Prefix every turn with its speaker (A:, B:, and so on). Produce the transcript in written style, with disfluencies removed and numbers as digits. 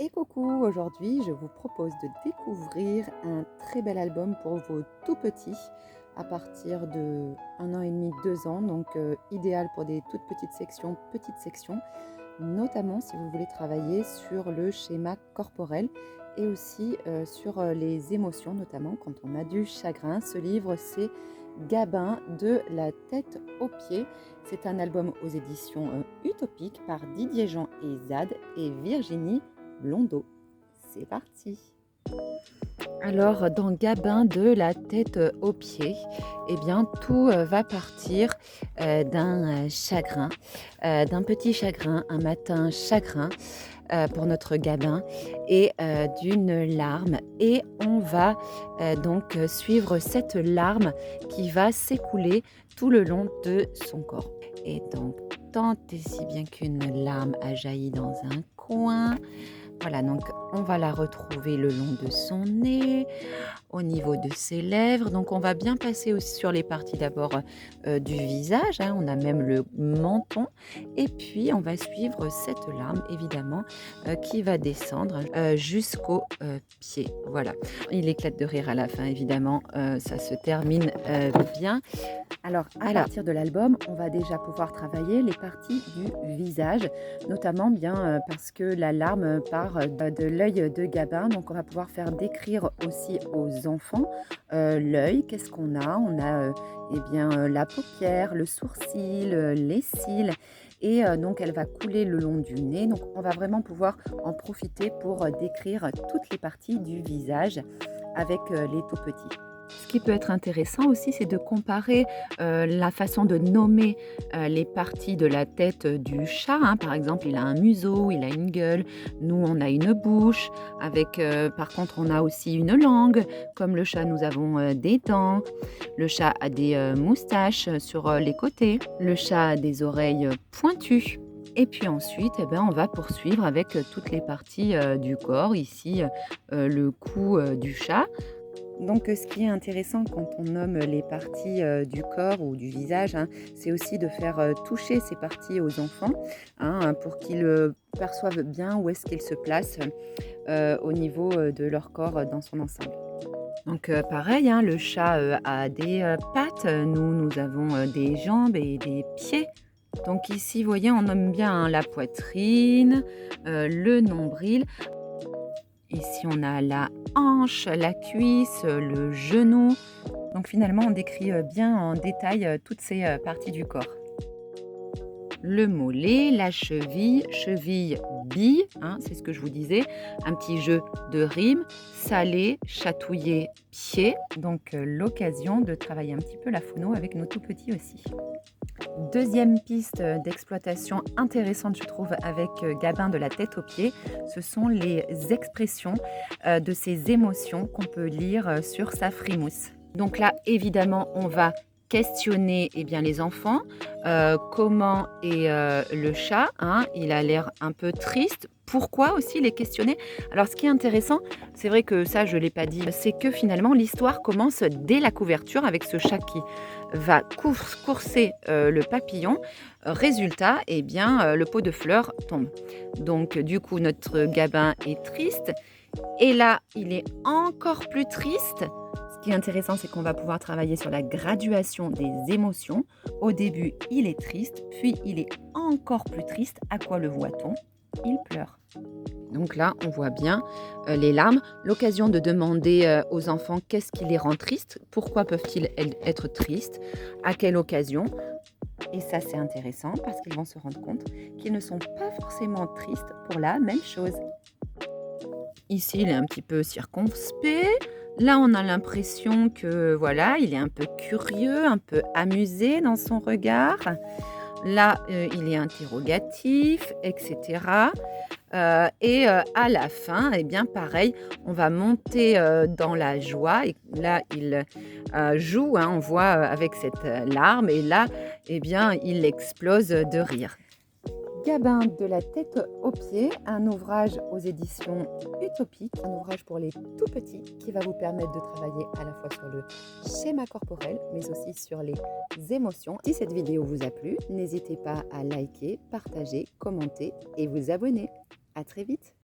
A: Et coucou, aujourd'hui je vous propose de découvrir un très bel album pour vos tout petits à partir de 1 an et demi, 2 ans, donc idéal pour des toutes petites sections, notamment si vous voulez travailler sur le schéma corporel et aussi sur les émotions, notamment quand on a du chagrin. Ce livre, c'est Gabin de la tête aux pieds. C'est un album aux éditions Utopiques par Didier Jean et Zad et Virginie Blondeau. C'est parti. Alors, dans Gabin de la tête aux pieds, eh bien, tout va partir d'un chagrin, d'un petit chagrin, un matin chagrin pour notre Gabin et d'une larme. Et on va donc suivre cette larme qui va s'écouler tout le long de son corps. Et donc, tant et si bien qu'une larme a jailli dans un coin. Voilà, donc on va la retrouver le long de son nez, au niveau de ses lèvres. Donc on va bien passer aussi sur les parties d'abord du visage, hein. On a même le menton. Et puis on va suivre cette larme, évidemment, qui va descendre jusqu'au pied. Voilà. Il éclate de rire à la fin, évidemment. Ça se termine bien. Alors, à partir de l'album, on va déjà pouvoir travailler les parties du visage, notamment bien parce que la larme part de l'œil de Gabin. Donc, on va pouvoir faire décrire aussi aux enfants l'œil. Qu'est-ce qu'on a? On a eh bien, la paupière, le sourcil, les cils. Et donc, elle va couler le long du nez. Donc, on va vraiment pouvoir en profiter pour décrire toutes les parties du visage avec les tout petits. Ce qui peut être intéressant aussi, c'est de comparer la façon de nommer les parties de la tête du chat, hein. Par exemple, il a un museau, il a une gueule. Nous, on a une bouche. Avec, par contre, on a aussi une langue. Comme le chat, nous avons des dents. Le chat a des moustaches sur les côtés. Le chat a des oreilles pointues. Et puis ensuite, eh ben, on va poursuivre avec toutes les parties du corps. Ici, le cou du chat. Donc, ce qui est intéressant quand on nomme les parties du corps ou du visage, hein, c'est aussi de faire toucher ces parties aux enfants, hein, pour qu'ils perçoivent bien où est-ce qu'ils se placent au niveau de leur corps dans son ensemble. Donc, pareil, hein, le chat a des pattes, nous avons des jambes et des pieds. Donc ici, vous voyez, on nomme bien, hein, la poitrine, le nombril. Ici, on a la hanche, la cuisse, le genou. Donc finalement, on décrit bien en détail toutes ces parties du corps. Le mollet, la cheville, cheville, bille, hein, c'est ce que je vous disais. Un petit jeu de rimes, salé, chatouiller, pied. Donc l'occasion de travailler un petit peu la phono avec nos tout petits aussi. Deuxième piste d'exploitation intéressante, je trouve, avec Gabin de la tête aux pieds, ce sont les expressions de ces émotions qu'on peut lire sur sa frimousse. Donc là, évidemment, on va questionner bien, les enfants. Comment est le chat, hein? Il a l'air un peu triste. Pourquoi aussi les questionner? Alors, ce qui est intéressant, c'est vrai que ça, je ne l'ai pas dit, c'est que finalement, l'histoire commence dès la couverture avec ce chat qui va courser le papillon. Résultat, eh bien, le pot de fleurs tombe. Donc, du coup, notre Gabin est triste. Et là, il est encore plus triste. Ce qui est intéressant, c'est qu'on va pouvoir travailler sur la graduation des émotions. Au début, il est triste, puis il est encore plus triste. À quoi le voit-on? Il pleure. Donc là, on voit bien les larmes. L'occasion de demander aux enfants qu'est-ce qui les rend tristes, pourquoi peuvent-ils être tristes, à quelle occasion. Et ça, c'est intéressant parce qu'ils vont se rendre compte qu'ils ne sont pas forcément tristes pour la même chose. Ici, il est un petit peu circonspect. Là, on a l'impression que voilà, il est un peu curieux, un peu amusé dans son regard. Là, il est interrogatif, etc. Et à la fin, eh bien, pareil, on va monter dans la joie. Et là, il joue, hein, on voit avec cette larme. Et là, eh bien, il explose de rire. Gabin de la tête aux pieds, un ouvrage aux éditions Utopiques, un ouvrage pour les tout petits qui va vous permettre de travailler à la fois sur le schéma corporel, mais aussi sur les émotions. Si cette vidéo vous a plu, n'hésitez pas à liker, partager, commenter et vous abonner. À très vite!